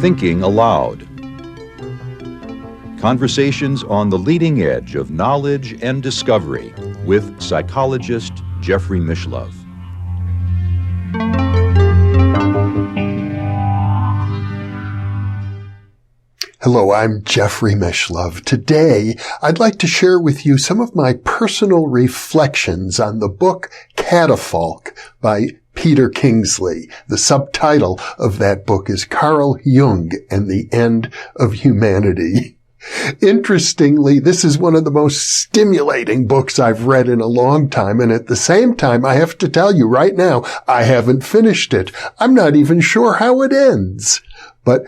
Thinking Aloud. Conversations on the leading edge of knowledge and discovery with psychologist Jeffrey Mishlove. Hello, I'm Jeffrey Mishlove. Today, I'd like to share with you some of my personal reflections on the book Catafalque by Peter Kingsley. The subtitle of that book is Carl Jung and the End of Humanity. Interestingly, this is one of the most stimulating books I've read in a long time, and at the same time, I have to tell you right now, I haven't finished it. I'm not even sure how it ends. But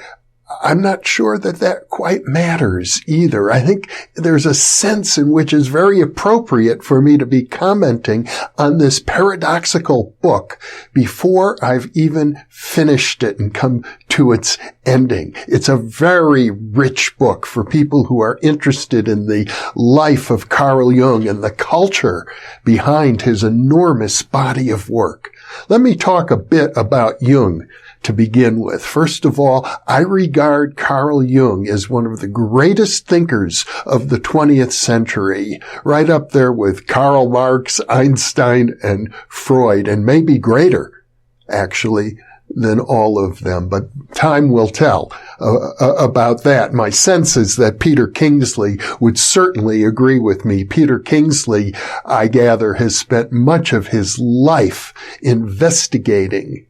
I'm not sure that quite matters either. I think there's a sense in which is very appropriate for me to be commenting on this paradoxical book before I've even finished it and come to its ending. It's a very rich book for people who are interested in the life of Carl Jung and the culture behind his enormous body of work. Let me talk a bit about Jung to begin with. First of all, I regard Carl Jung as one of the greatest thinkers of the 20th century, right up there with Karl Marx, Einstein, and Freud, and maybe greater, actually, than all of them. But time will tell about that. My sense is that Peter Kingsley would certainly agree with me. Peter Kingsley, I gather, has spent much of his life investigating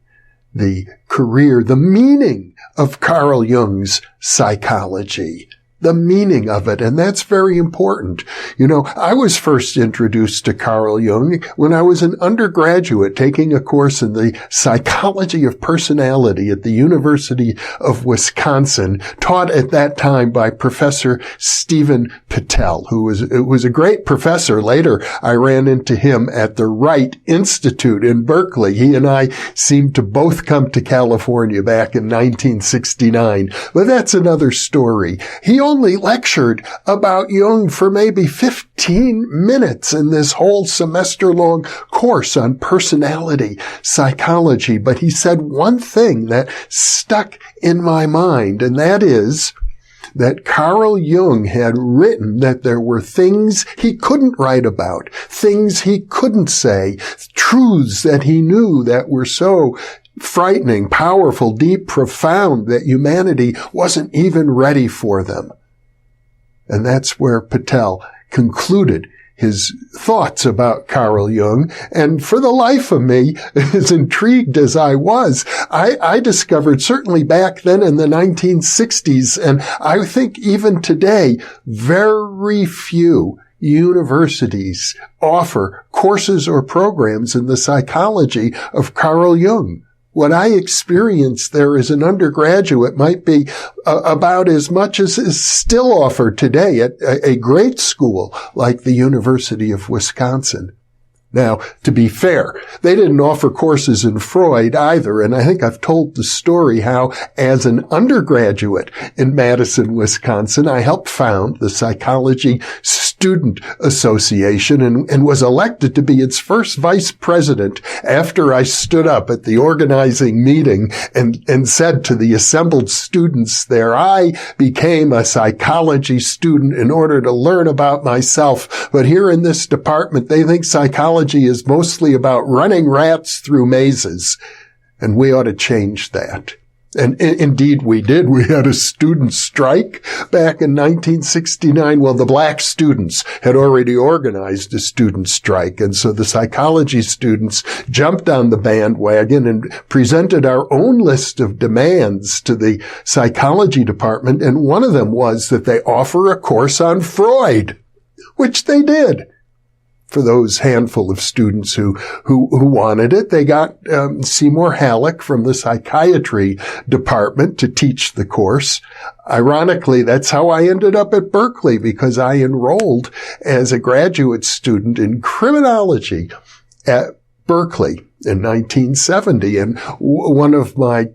the career, the meaning of Carl Jung's psychology, the meaning of it. And that's very important. You know, I was first introduced to Carl Jung when I was an undergraduate taking a course in the psychology of personality at the University of Wisconsin, taught at that time by Professor Stephen Patel, who was a great professor. Later, I ran into him at the Wright Institute in Berkeley. He and I seemed to both come to California back in 1969. But that's another story. He only lectured about Jung for maybe 15 minutes in this whole semester-long course on personality psychology. But he said one thing that stuck in my mind, and that is that Carl Jung had written that there were things he couldn't write about, things he couldn't say, truths that he knew that were so frightening, powerful, deep, profound that humanity wasn't even ready for them. And that's where Patel concluded his thoughts about Carl Jung. And for the life of me, as intrigued as I was, I discovered certainly back then in the 1960s, and I think even today, very few universities offer courses or programs in the psychology of Carl Jung. What I experienced there as an undergraduate might be about as much as is still offered today at a great school like the University of Wisconsin. Now, to be fair, they didn't offer courses in Freud either, and I think I've told the story how, as an undergraduate in Madison, Wisconsin, I helped found the Psychology Student Association and was elected to be its first vice president after I stood up at the organizing meeting and said to the assembled students there, I became a psychology student in order to learn about myself, but here in this department, they think psychology is mostly about running rats through mazes, and we ought to change that. And indeed we did. We had a student strike back in 1969. Well, the black students had already organized a student strike, and so the psychology students jumped on the bandwagon and presented our own list of demands to the psychology department, and one of them was that they offer a course on Freud, which they did. For those handful of students who wanted it, they got Seymour Halleck from the psychiatry department to teach the course. Ironically, that's how I ended up at Berkeley, because I enrolled as a graduate student in criminology at Berkeley in 1970. And one of my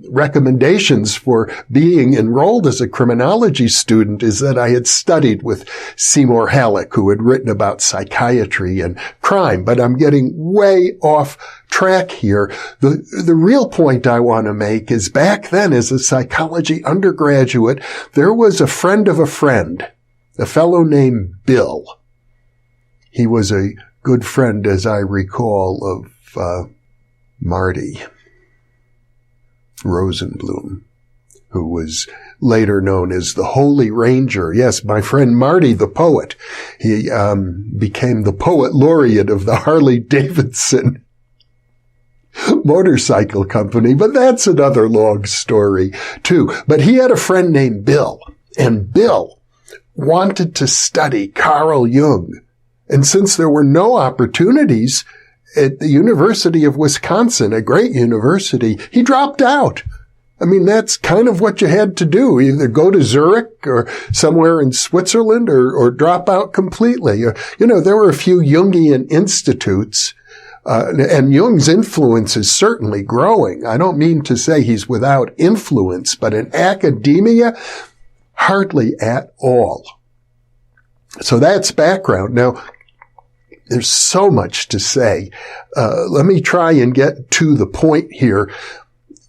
recommendations for being enrolled as a criminology student is that I had studied with Seymour Halleck, who had written about psychiatry and crime. But I'm getting way off track here. The real point I want to make is back then, as a psychology undergraduate, there was a friend of a friend, a fellow named Bill. He was a good friend, as I recall, of Marty Rosenblum, who was later known as the Holy Ranger. Yes, my friend Marty, the poet. He became the poet laureate of the Harley-Davidson motorcycle company, but that's another long story, too. But he had a friend named Bill, and Bill wanted to study Carl Jung. And since there were no opportunities at the University of Wisconsin, a great university, he dropped out. I mean, that's kind of what you had to do, either go to Zurich or somewhere in Switzerland or drop out completely. There were a few Jungian institutes, and Jung's influence is certainly growing. I don't mean to say he's without influence, but in academia, hardly at all. So that's background. Now, there's so much to say. Let me try and get to the point here.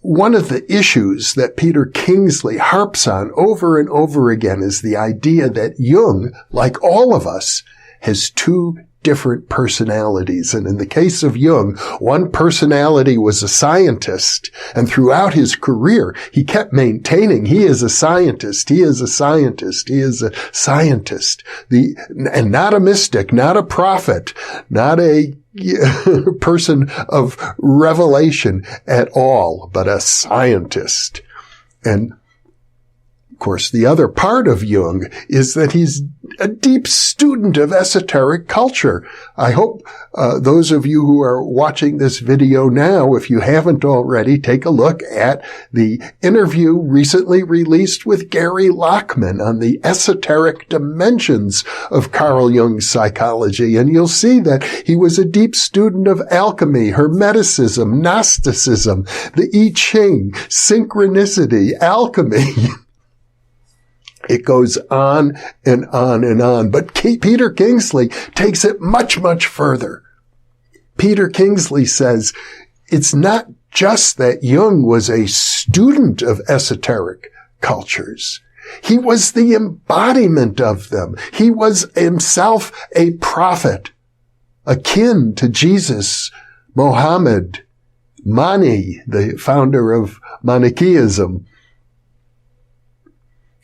One of the issues that Peter Kingsley harps on over and over again is the idea that Jung, like all of us, has two different personalities. And in the case of Jung, one personality was a scientist, and throughout his career, he kept maintaining he is a scientist, he is a scientist, he is a scientist. And not a mystic, not a prophet, not a person of revelation at all, but a scientist. And of course, the other part of Jung is that he's a deep student of esoteric culture. I hope those of you who are watching this video now, if you haven't already, take a look at the interview recently released with Gary Lachman on the esoteric dimensions of Carl Jung's psychology. And you'll see that he was a deep student of alchemy, Hermeticism, Gnosticism, the I Ching, synchronicity, alchemy. It goes on and on and on. But Peter Kingsley takes it much, much further. Peter Kingsley says it's not just that Jung was a student of esoteric cultures. He was the embodiment of them. He was himself a prophet, akin to Jesus, Mohammed, Mani, the founder of Manichaeism,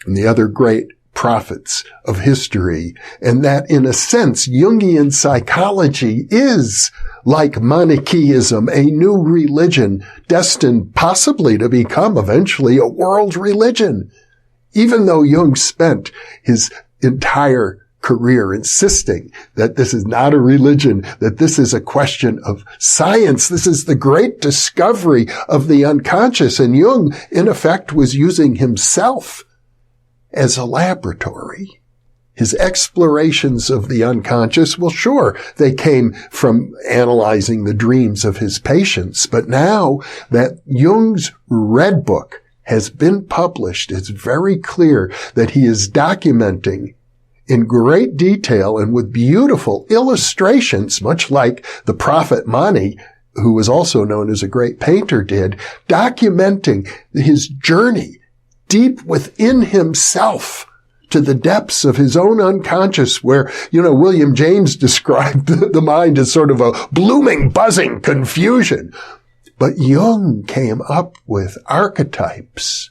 and the other great prophets of history, and that in a sense, Jungian psychology is like Manichaeism, a new religion destined possibly to become eventually a world religion. Even though Jung spent his entire career insisting that this is not a religion, that this is a question of science. This is the great discovery of the unconscious. And Jung, in effect, was using himself as a laboratory. His explorations of the unconscious, well, sure, they came from analyzing the dreams of his patients. But now that Jung's Red Book has been published, it's very clear that he is documenting in great detail and with beautiful illustrations, much like the prophet Mani, who was also known as a great painter, did, documenting his journey deep within himself to the depths of his own unconscious, where, William James described the mind as sort of a blooming, buzzing confusion. But Jung came up with archetypes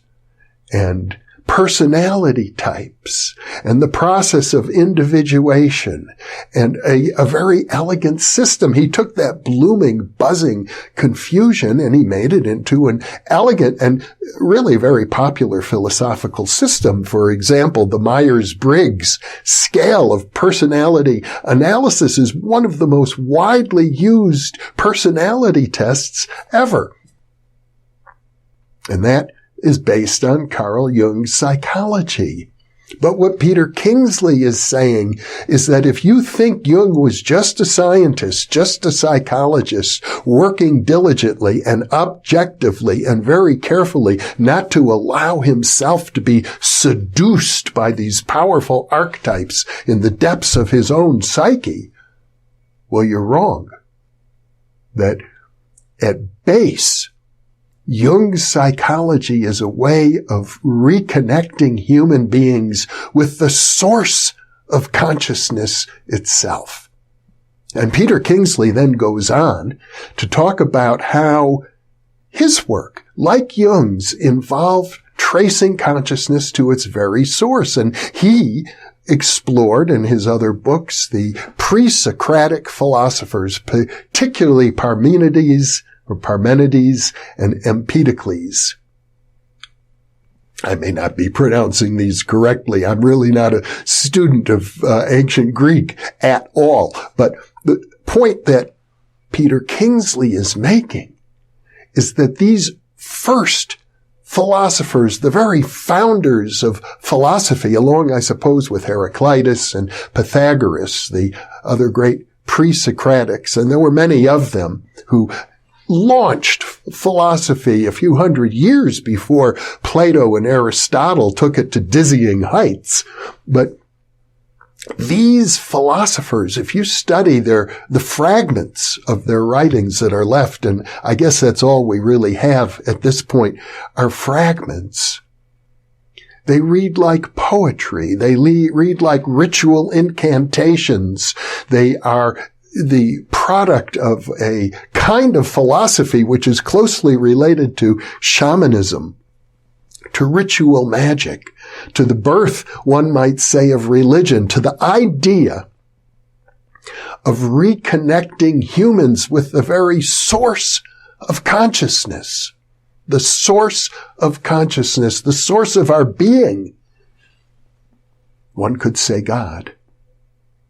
and personality types and the process of individuation and a very elegant system. He took that blooming, buzzing confusion and he made it into an elegant and really very popular philosophical system. For example, the Myers Briggs scale of personality analysis is one of the most widely used personality tests ever. And that is based on Carl Jung's psychology. But what Peter Kingsley is saying is that if you think Jung was just a scientist, just a psychologist, working diligently and objectively and very carefully not to allow himself to be seduced by these powerful archetypes in the depths of his own psyche, well, you're wrong. That at base, Jung's psychology is a way of reconnecting human beings with the source of consciousness itself. And Peter Kingsley then goes on to talk about how his work, like Jung's, involved tracing consciousness to its very source. And he explored in his other books the pre-Socratic philosophers, particularly Parmenides and Empedocles. I may not be pronouncing these correctly. I'm really not a student of ancient Greek at all. But the point that Peter Kingsley is making is that these first philosophers, the very founders of philosophy, along, I suppose, with Heraclitus and Pythagoras, the other great pre-Socratics, and there were many of them who launched philosophy a few hundred years before Plato and Aristotle took it to dizzying heights. But these philosophers, if you study the fragments of their writings that are left, and I guess that's all we really have at this point, are fragments. They read like poetry. They read like ritual incantations. They are the product of a kind of philosophy which is closely related to shamanism, to ritual magic, to the birth, one might say, of religion, to the idea of reconnecting humans with the very source of consciousness, the source of consciousness, the source of our being. One could say God.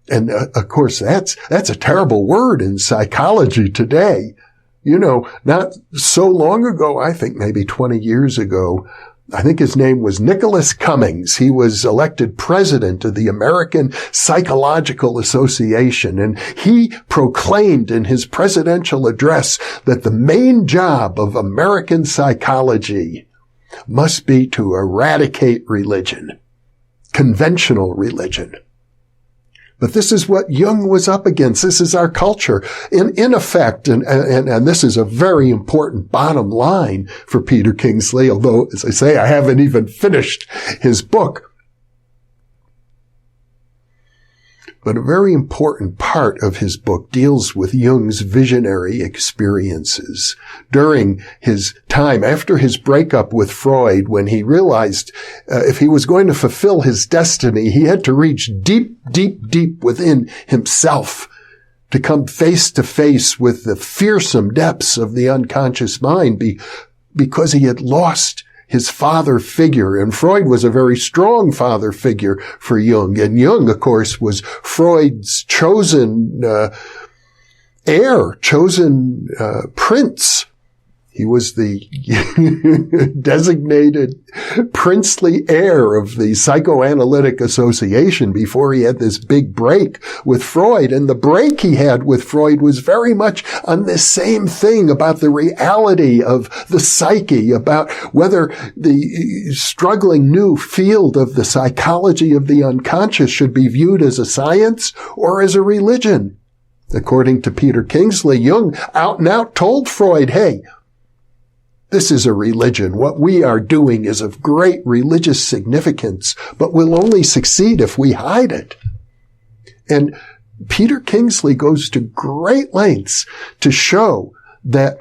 And of course, that's a terrible word in psychology today. You know, not so long ago, I think maybe 20 years ago, I think his name was Nicholas Cummings. He was elected president of the American Psychological Association, and he proclaimed in his presidential address that the main job of American psychology must be to eradicate religion, conventional religion. But this is what Jung was up against. This is our culture. In effect, and this is a very important bottom line for Peter Kingsley, although, as I say, I haven't even finished his book. But a very important part of his book deals with Jung's visionary experiences during his time after his breakup with Freud, when he realized if he was going to fulfill his destiny, he had to reach deep, deep, deep within himself to come face to face with the fearsome depths of the unconscious mind because he had lost his father figure. And Freud was a very strong father figure for Jung. And Jung, of course, was Freud's chosen heir, chosen prince. He was the designated princely heir of the Psychoanalytic Association before he had this big break with Freud. And the break he had with Freud was very much on this same thing about the reality of the psyche, about whether the struggling new field of the psychology of the unconscious should be viewed as a science or as a religion. According to Peter Kingsley, Jung out and out told Freud, hey, this is a religion. What we are doing is of great religious significance, but we'll only succeed if we hide it. And Peter Kingsley goes to great lengths to show that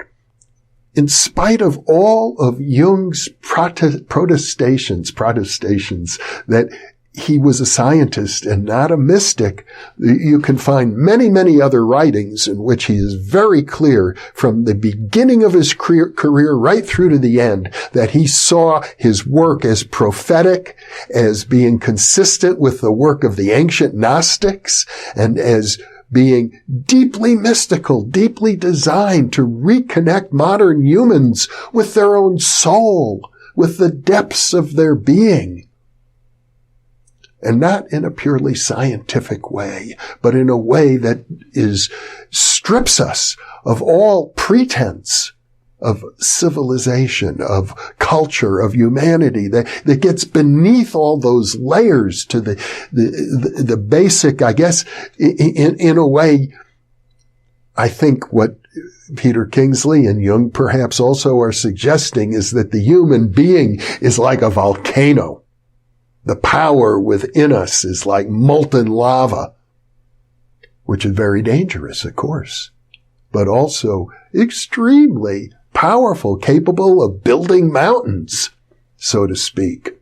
in spite of all of Jung's protestations, that he was a scientist and not a mystic, you can find many, many other writings in which he is very clear from the beginning of his career right through to the end that he saw his work as prophetic, as being consistent with the work of the ancient Gnostics, and as being deeply mystical, deeply designed to reconnect modern humans with their own soul, with the depths of their being. and not in a purely scientific way, but in a way that strips us of all pretense of civilization, of culture, of humanity, that gets beneath all those layers to the basic, I guess, in a way, I think what Peter Kingsley and Jung perhaps also are suggesting is that the human being is like a volcano. The power within us is like molten lava, which is very dangerous, of course, but also extremely powerful, capable of building mountains, so to speak.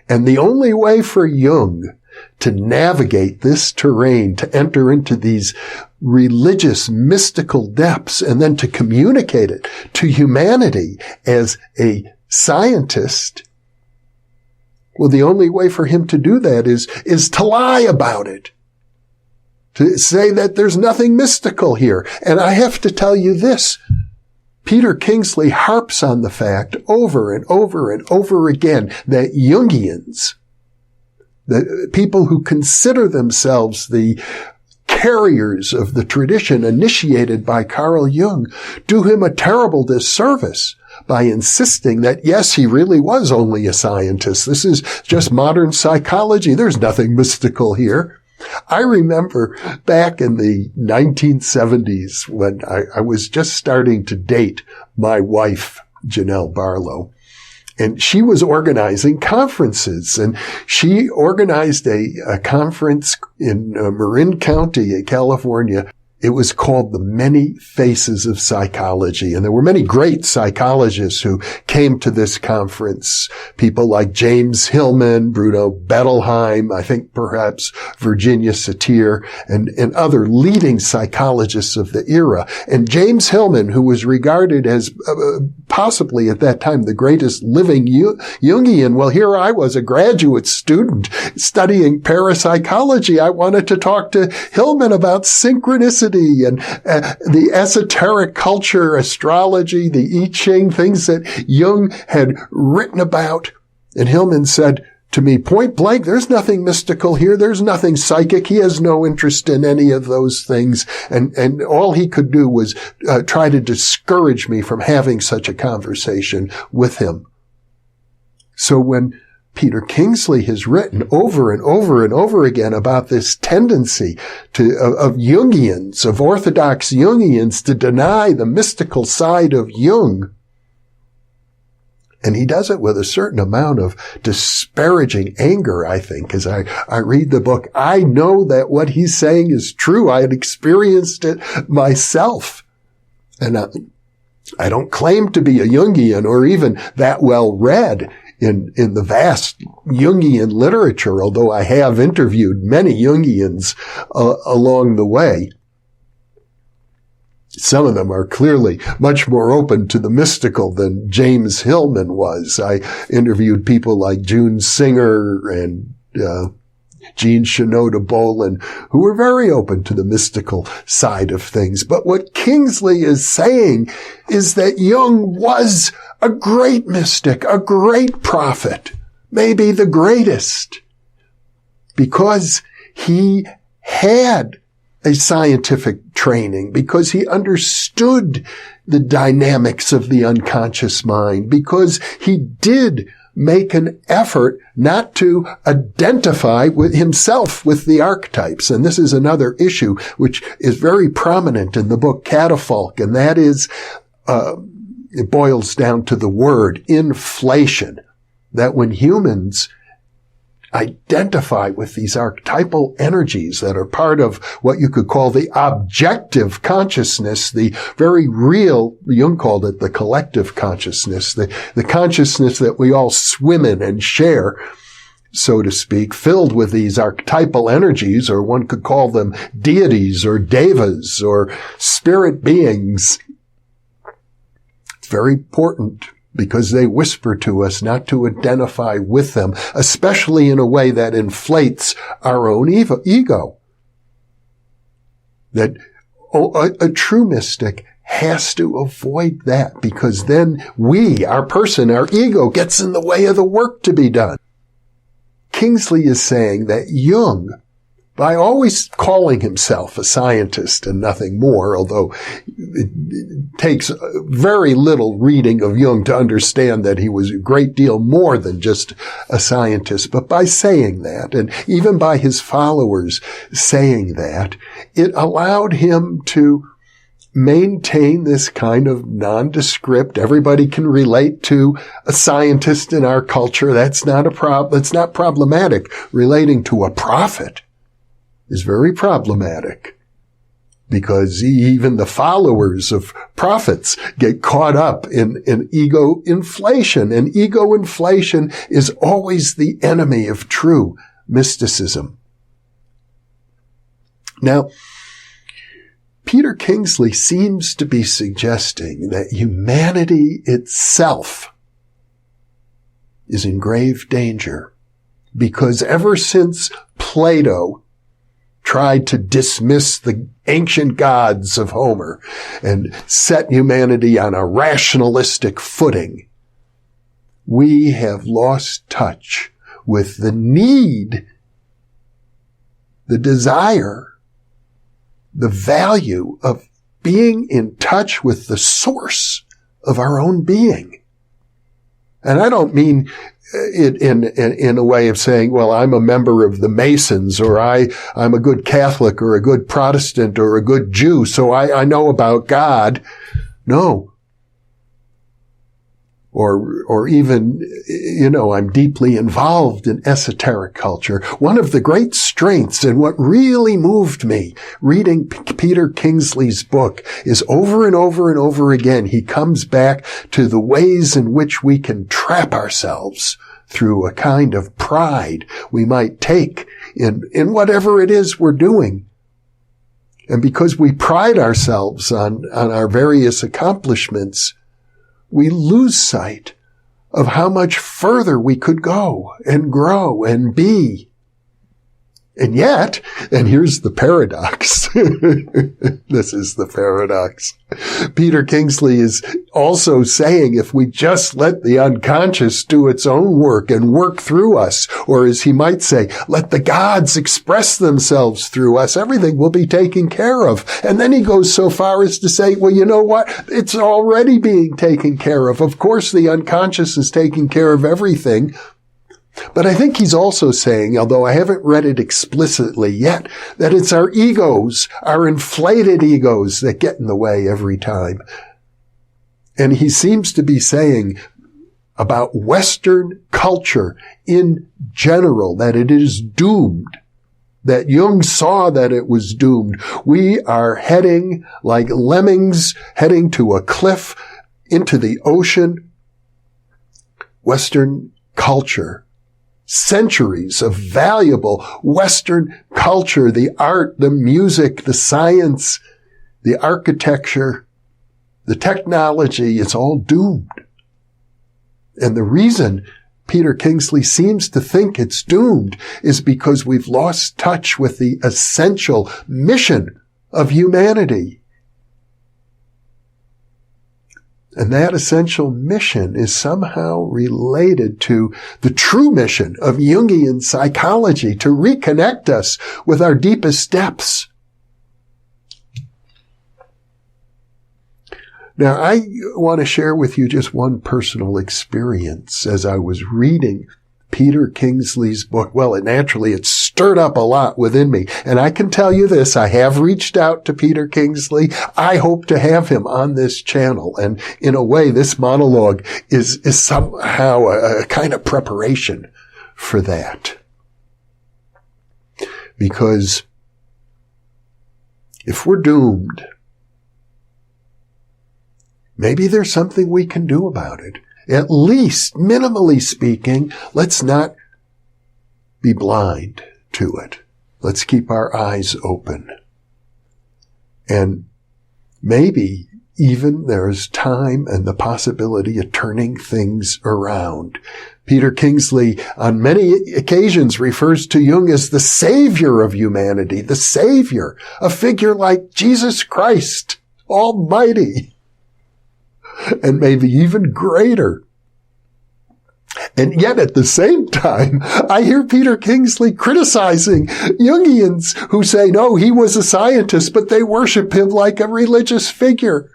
And the only way for Jung to navigate this terrain, to enter into these religious, mystical depths, and then to communicate it to humanity as a scientist, well, the only way for him to do that is to lie about it. To say that there's nothing mystical here. And I have to tell you this. Peter Kingsley harps on the fact over and over and over again that Jungians, the people who consider themselves the carriers of the tradition initiated by Carl Jung, do him a terrible disservice by insisting that, yes, he really was only a scientist. This is just modern psychology. There's nothing mystical here. I remember back in the 1970s when I was just starting to date my wife, Janelle Barlow, and she was organizing conferences, and she organized a conference in Marin County, California. It was called The Many Faces of Psychology. And there were many great psychologists who came to this conference. People like James Hillman, Bruno Bettelheim, I think perhaps Virginia Satir, and other leading psychologists of the era. And James Hillman, who was regarded as possibly at that time the greatest living Jungian. Well, here I was, a graduate student studying parapsychology. I wanted to talk to Hillman about synchronicity and the esoteric culture, astrology, the I Ching, things that Jung had written about. And Hillman said to me, point blank, there's nothing mystical here. There's nothing psychic. He has no interest in any of those things. And all he could do was try to discourage me from having such a conversation with him. So when Peter Kingsley has written over and over and over again about this tendency of Jungians, of orthodox Jungians, to deny the mystical side of Jung. And he does it with a certain amount of disparaging anger, I think, as I read the book. I know that what he's saying is true. I had experienced it myself. And I don't claim to be a Jungian or even that well read in the vast Jungian literature, although I have interviewed many Jungians along the way. Some of them are clearly much more open to the mystical than James Hillman was. I interviewed people like June Singer and Jean Shinoda Bolin, who were very open to the mystical side of things. But what Kingsley is saying is that Jung was a great mystic, a great prophet, maybe the greatest, because he had a scientific training, because he understood the dynamics of the unconscious mind, because he did make an effort not to identify with himself with the archetypes. And this is another issue which is very prominent in the book Catafalque, and that is, it boils down to the word inflation, that when humans identify with these archetypal energies that are part of what you could call the objective consciousness, the very real, Jung called it the collective consciousness, the consciousness that we all swim in and share, so to speak, filled with these archetypal energies, or one could call them deities or devas or spirit beings. It's very important, because they whisper to us not to identify with them, especially in a way that inflates our own ego. That a true mystic has to avoid that, because then our ego gets in the way of the work to be done. Kingsley is saying that Jung, by always calling himself a scientist and nothing more, although it takes very little reading of Jung to understand that he was a great deal more than just a scientist, but by saying that, and even by his followers saying that, it allowed him to maintain this kind of nondescript, everybody can relate to a scientist in our culture. That's not it's not problematic. Relating to a prophet is very problematic, because even the followers of prophets get caught up in ego inflation, and ego inflation is always the enemy of true mysticism. Now, Peter Kingsley seems to be suggesting that humanity itself is in grave danger, because ever since Plato tried to dismiss the ancient gods of Homer and set humanity on a rationalistic footing, we have lost touch with the need, the desire, the value of being in touch with the source of our own being. And I don't mean it in a way of saying, well, I'm a member of the Masons, or I'm a good Catholic, or a good Protestant, or a good Jew, so I know about God. No. Or even, I'm deeply involved in esoteric culture. One of the great strengths, and what really moved me reading Peter Kingsley's book, is over and over and over again, he comes back to the ways in which we can trap ourselves through a kind of pride we might take in whatever it is we're doing. And because we pride ourselves on our various accomplishments, we lose sight of how much further we could go and grow and be. And yet, and here's the paradox, this is the paradox, Peter Kingsley is also saying if we just let the unconscious do its own work and work through us, or as he might say, let the gods express themselves through us, everything will be taken care of. And then he goes so far as to say, well, you know what? It's already being taken care of. Of course, the unconscious is taking care of everything. But I think he's also saying, although I haven't read it explicitly yet, that it's our egos, our inflated egos, that get in the way every time. And he seems to be saying about Western culture in general that it is doomed, that Jung saw that it was doomed. We are heading like lemmings heading to a cliff into the ocean. Western culture, centuries of valuable Western culture, the art, the music, the science, the architecture, the technology, it's all doomed. And the reason Peter Kingsley seems to think it's doomed is because we've lost touch with the essential mission of humanity. And that essential mission is somehow related to the true mission of Jungian psychology, to reconnect us with our deepest depths. Now, I want to share with you just one personal experience as I was reading Peter Kingsley's book. Well, it stirred up a lot within me. And I can tell you this, I have reached out to Peter Kingsley. I hope to have him on this channel. And in a way, this monologue is somehow a kind of preparation for that. Because if we're doomed, maybe there's something we can do about it. At least, minimally speaking, let's not be blind to it. Let's keep our eyes open. And maybe even there's time and the possibility of turning things around. Peter Kingsley on many occasions refers to Jung as the savior of humanity, the savior, a figure like Jesus Christ, Almighty. And maybe even greater. And yet at the same time, I hear Peter Kingsley criticizing Jungians who say, no, he was a scientist, but they worship him like a religious figure.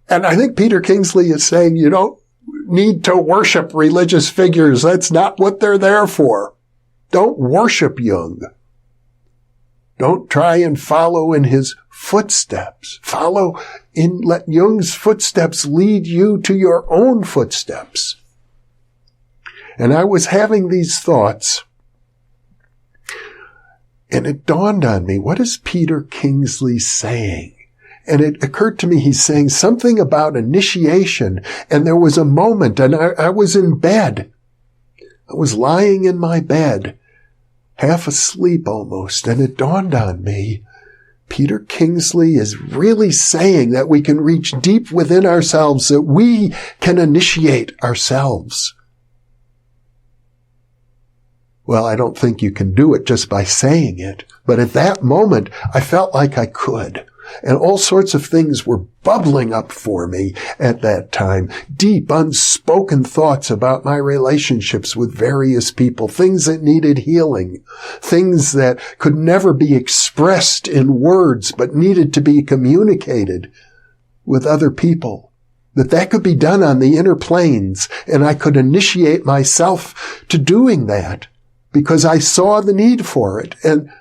And I think Peter Kingsley is saying you don't need to worship religious figures. That's not what they're there for. Don't worship Jung. Don't try and follow in his footsteps. Let Jung's footsteps lead you to your own footsteps. And I was having these thoughts, and it dawned on me, what is Peter Kingsley saying? And it occurred to me he's saying something about initiation, and there was a moment, and I was in bed. I was lying in my bed, half asleep almost, and it dawned on me, Peter Kingsley is really saying that we can reach deep within ourselves, that we can initiate ourselves. Well, I don't think you can do it just by saying it, but at that moment, I felt like I could. And all sorts of things were bubbling up for me at that time. Deep, unspoken thoughts about my relationships with various people, things that needed healing, things that could never be expressed in words but needed to be communicated with other people. That could be done on the inner planes, and I could initiate myself to doing that because I saw the need for it. And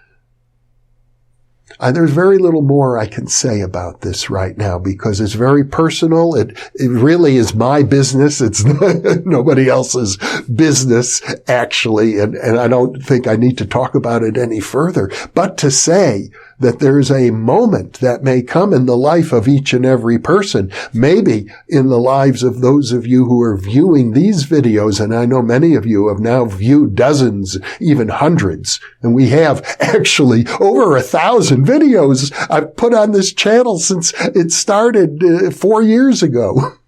there's very little more I can say about this right now because it's very personal. It really is my business. It's nobody else's business, actually. And I don't think I need to talk about it any further. But to say that there's a moment that may come in the life of each and every person, maybe in the lives of those of you who are viewing these videos, and I know many of you have now viewed dozens, even hundreds, and we have actually over 1,000 videos I've put on this channel since it started 4 years ago.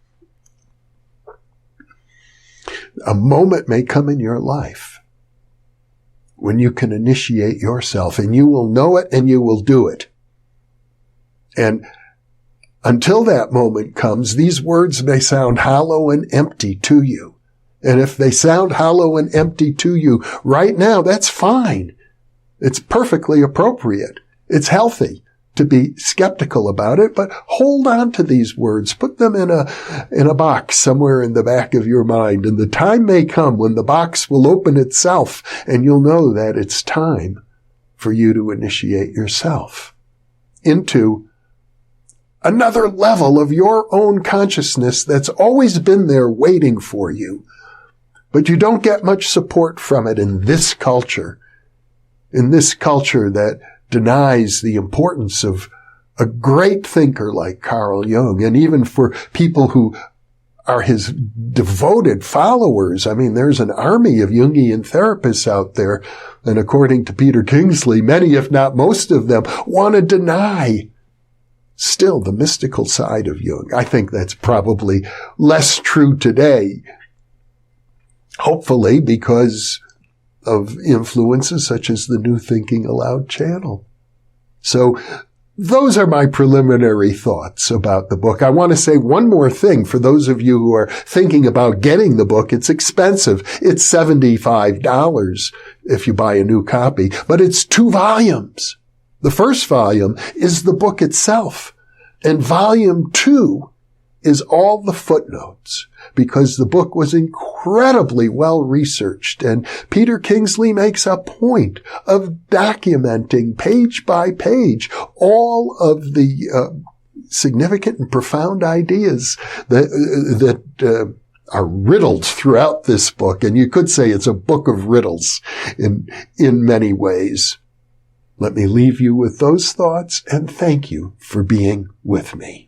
A moment may come in your life when you can initiate yourself, and you will know it and you will do it. And until that moment comes, these words may sound hollow and empty to you. And if they sound hollow and empty to you right now, that's fine. It's perfectly appropriate. It's healthy to be skeptical about it, but hold on to these words. Put them in a box somewhere in the back of your mind. And the time may come when the box will open itself and you'll know that it's time for you to initiate yourself into another level of your own consciousness that's always been there waiting for you. But you don't get much support from it in this culture that denies the importance of a great thinker like Carl Jung. And even for people who are his devoted followers, I mean, there's an army of Jungian therapists out there. And according to Peter Kingsley, many, if not most of them, want to deny still the mystical side of Jung. I think that's probably less true today, hopefully because of influences such as the New Thinking Aloud channel. So those are my preliminary thoughts about the book. I want to say one more thing for those of you who are thinking about getting the book. It's expensive. It's $75 if you buy a new copy, but it's 2 volumes. The first volume is the book itself, and volume 2 is all the footnotes, because the book was incredibly well researched, and Peter Kingsley makes a point of documenting page by page all of the significant and profound ideas that are riddled throughout this book. And you could say it's a book of riddles in many ways. Let me leave you with those thoughts, and thank you for being with me.